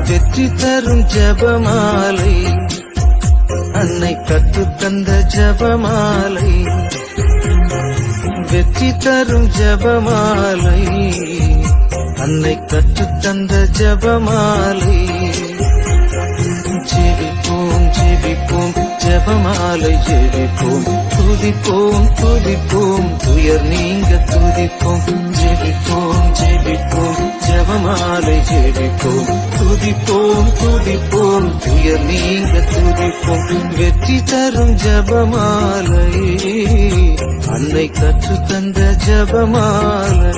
வெற்றி தரும் ஜபமாலை, அன்னை கற்றுத் தந்த ஜபமாலை, வெற்றி தரும் ஜபமாலை, அன்னை கற்றுத் தந்த ஜபமாலை. ஜெபிப்போம் ஜெபிப்போம் ஜபமாலை ஜெபிப்போம், துதிப்போம் துதிப்போம் துயர் நீங்க துதிப்போம். ஜெபிப்போம் ஜெபிப்போம் ஜபமாலை ஜெபிப்போம், துதிப்போம் துதிப்போம் துயர் நீங்க துதிப்போம். வெற்றி தரும் ஜபமாலை, அன்னை கற்று தந்த ஜபமாலை.